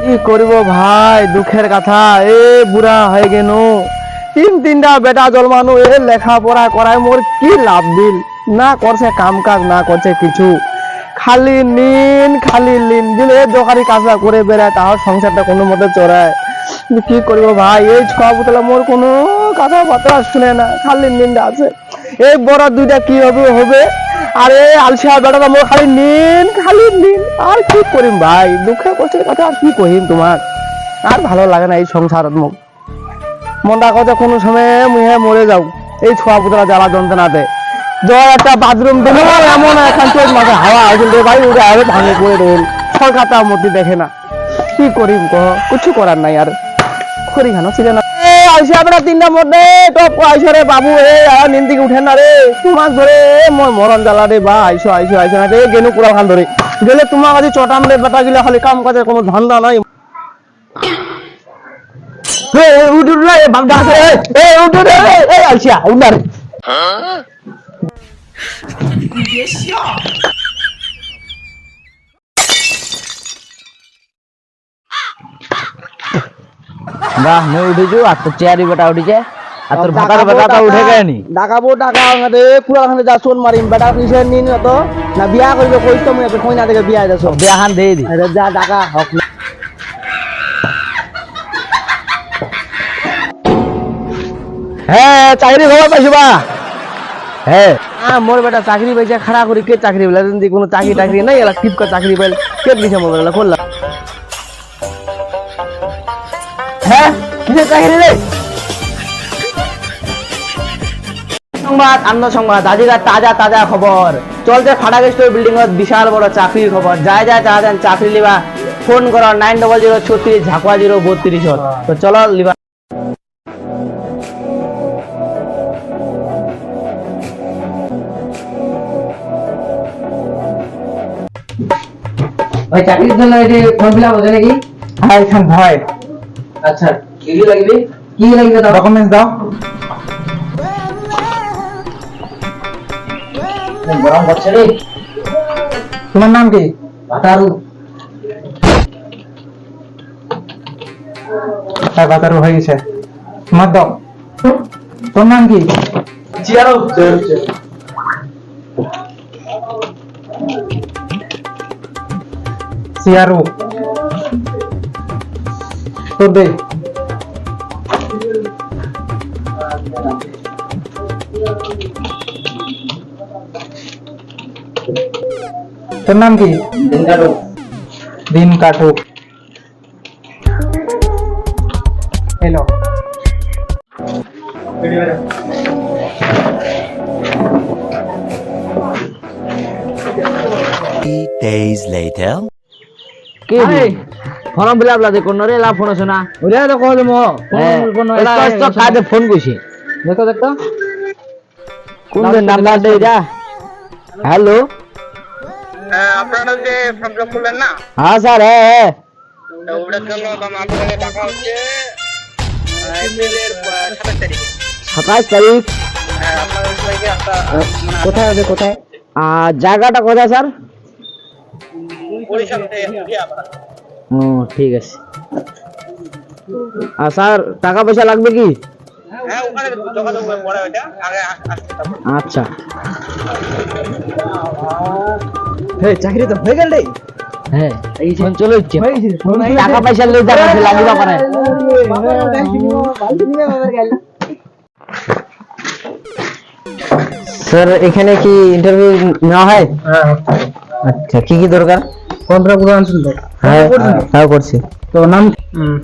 কি করব ভাই, দুঃখের কথা। এ বুড়া হয়ে গেল, তিনটা বেটা জন্মানো, এ লেখাপড়া করায় মোর কি লাভ দিল? না করছে কাম কাজ, না করছে কিছু, খালি লিন দিলে দোকানি কাজটা করে বেড়ায়, তাহার সংসারটা কোনো মতে চড়ায়। কিন্তু কি করবো ভাই, এই ছয় বোতলে মোর কোনো কথাবার্তা শুনে না, খালি নিন্দা আছে। এই বড় দুইটা কি হবে হবে, আর এই আলসিয়া বেটাটা মোর খালি নিন। আর কি করিম ভাই, দুঃখের কষ্টের কথা আর কি কহিম তোমার। আর ভালো লাগে না এই সংসার, মুখ মনটা কথা কোনো সময় মুহে মরে যাও এই ছোয়া পুতলা জ্বালা যন্ত্রণাতে। জয় একটা বাথরুম দেবো, এমন এখন চোখ মাঝে হাওয়া হয়েছিল রে ভাই, উড়ে আরে ভাঙে পড়ে রইল। সরকারটা মধ্যে দেখে না, কি করিম কহ, কিছু করার নাই আর। করি কেন ছিল না আইসা আপনার তিনটার মধ্যে টপ আইসো রে বাবু, নিন থেকে উঠেন না রে, তোমার ধরে মই মরণ জ্বালা রে বা আইসো না রে, গেনু পুরা খান ধরে গেলে তোমার কাছে চটাম রে বেটা গিলা, খালি কাম কাজের কোনো ধান্দা নাই। বাহ মই উঠিছো আর তো চেয়ারি বেটা উঠিছে আর তোর ভাতার বেটাটা উঠে গেনি ডাকাবো টাকা রে পুরা খানে যা চোন মারিম, বেটা নিছে নিন তো না বিয়া করবে কইতো মই কই না দেখে বিয়া যাছো বিয়াখান দিয়ে দি যা টাকা হক না। হ্যাঁ চাকরি খবর পাইছো বা? হ্যাঁ মোর বেটা চাকরি পাইছে, খাড়া করি কে চাকরি পেলা, যদি কোনো চাকরি নাই এলা টিপকা চাকরি পাইল কে দিছে মোর বেলা করলাম। হ্যাঁ কিসের চাকরি রে? সংবাদ আনন্দ সংবাদ, আজিকার তাজা তাজা খবর চলছে। ফাটাক স্টোর বিল্ডিং বিশাল বড় চাকরির খবর, যায় চান চাকরি লিবা ফোন করো 9006 ঝাকুয়া 032। তো চলো লিবা। ওই চাকরির জন্য এটি ফর্ম ফিল আপ হচ্ছে নাকি? হ্যাঁ এখান হয়। আচ্ছা কি লাগবে? কি লাগবে দাও? ডকুমেন্টস দাও। গরম করছে রে। তোমার নাম কি? বাতারু। হ্যাঁ বাতারু হয়ে গেছে। তোমার দাও। তোর নাম কি? চিয়ারো। সিয়ারু। তোর দে। তোর নাম কি? দিনকাটো। দিন কাটুক। Hello days later. কি ফর্ম ফিল আপ লাগে কোন রে লা ফোন আছে না ওরে তো কই দেমো কোন কাজে ফোন কইছে দেখো কোন নাম্বার দে যা। হ্যালো আপনারা যে ফর্ম ফিল আপ করলেন না, হ্যাঁ স্যার হ্যাঁ ওটার জন্য আপনাদের কাছে টাকা হচ্ছে এপ্রিলের 27 তারিখে। 27 তারিখ। আপনাদের সবাইকে একটা কোথায় হবে কোথায়? আর জায়গাটা কোথায় স্যার? বরিশালতে গিয়ে আপনারা ও ঠিক আছে। আর স্যার টাকা পয়সা লাগবে কি? হ্যাঁ ওখানে যোগাযোগ করে পরে ওইটা আগে আসতে তারপর। আচ্ছা চাকরি তো হয়ে গেল রে। হ্যাঁ ফোন চলে হচ্ছে, টাকা পয়সা লই দেখা লাগিবা পারে। স্যার এখানে কি ইন্টারভিউ নেওয়া হয়? আচ্ছা কি কি দরকার? কন্ট্রাক্ট পুরো আনছিল তো। হ্যাঁ হ্যাঁ করছি। তো নাম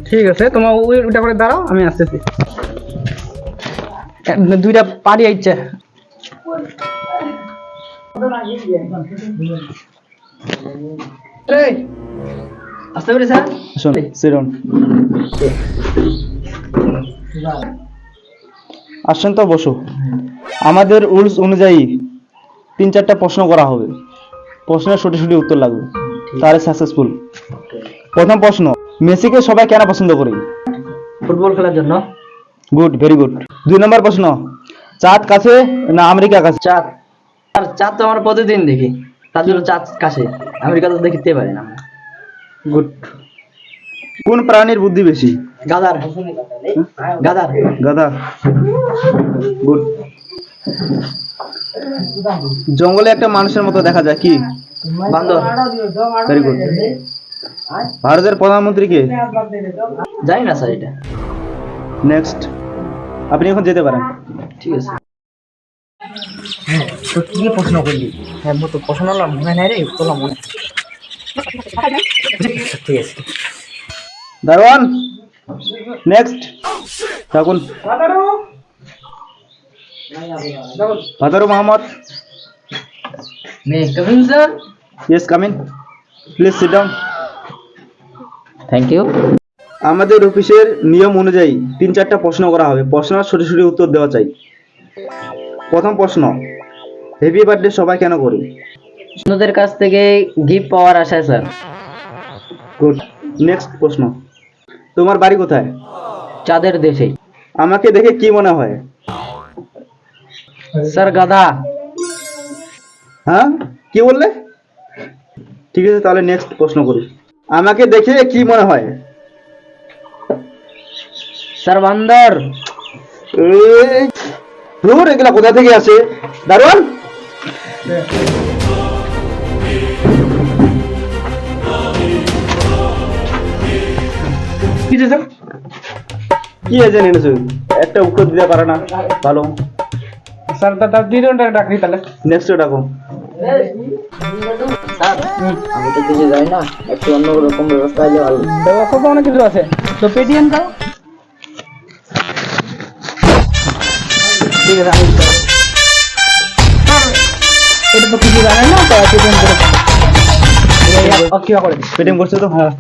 ঠিক আছে, তোমার ওইটা করে দাঁড়াও, আমি আসতেছি। দুইটা পার্টি আইছে। আসতে পারে স্যার? আসুন সিরন আসেন তো বসো। আমাদের রুলস অনুযায়ী 3-4টা প্রশ্ন করা হবে, প্রশ্নের সঠিক উত্তর লাগবে, তাহলে সাকসেসফুল। প্রথম প্রশ্ন, মেসিকে সবাই কেন পছন্দ করে? ফুটবল খেলার জন্য। Good, very good. 2 নম্বর প্রশ্ন, চাঁদ কাছে না আমেরিকা কাছে? চাঁদ। আর চাঁদ তো আমরা প্রতিদিন দেখি, তার জন্য চাঁদ কাছে, আমেরিকা তো দেখতে পারি না। গুড। কোন প্রাণীর বুদ্ধি বেশি? গাদার গাদার গাধা। গুড। জঙ্গলে একটা মানুষের মতো দেখা যায়, কি? বান্দর। Very good. ভারতের প্রধানমন্ত্রী কে? জানি না স্যার এটা। নেক্সট, আপনি এখন যেতে পারেন। ঠিক আছে। তো কি প্রশ্ন করলি? হ্যাঁ তো প্রশ্ন মনে নাই রে, তোলা মনে। ঠিক আছে। দারোয়ান, নেক্সট থাকুন। ভাতারু Mohammad. May coming sir. Yes, come in. Please sit down. Thank you. আমাদের অফিসের নিয়ম অনুযায়ী 3-4টা প্রশ্ন করা হবে। প্রশ্নের সঠিক সঠিক উত্তর দেওয়া চাই। প্রথম প্রশ্ন, হ্যাপি বার্থডে সবাই কেন করি? বন্ধুদের কাছ থেকে গিফট পাওয়ার আশায় স্যার। গুড। নেক্সট প্রশ্ন, তোমার বাড়ি কোথায়? চাঁদের দেশে। আমাকে দেখে কি মনে হয়? স্যার গাধা। হ্যাঁ, কি বললে? ঠিক আছে, তাহলে নেক্সট প্রশ্ন করি। আমাকে দেখে কি মনে হয়? স্যার বান্দর। এই ধুর, এগুলা কোথা থেকে আসে? দারোয়ান, কি এজেন্ট এনেছো? একটা উত্তর দিতে পারে না। ভালো, স্যার দাদা দুইজনটা ডাকি তাহলে। নেক্সট ডাকো। স্যার আমি তো কিছু জানি না, একটু অন্য রকম ব্যবস্থা হলে ভালো। ব্যবস্থা তো অনেক কিছু আছে, তো পেটিএম দাও। ঠিক আছে, আমি এটা তো কিছু জানেন না, তো পেটিএম করে পেটিএম করছো তো? হ্যাঁ,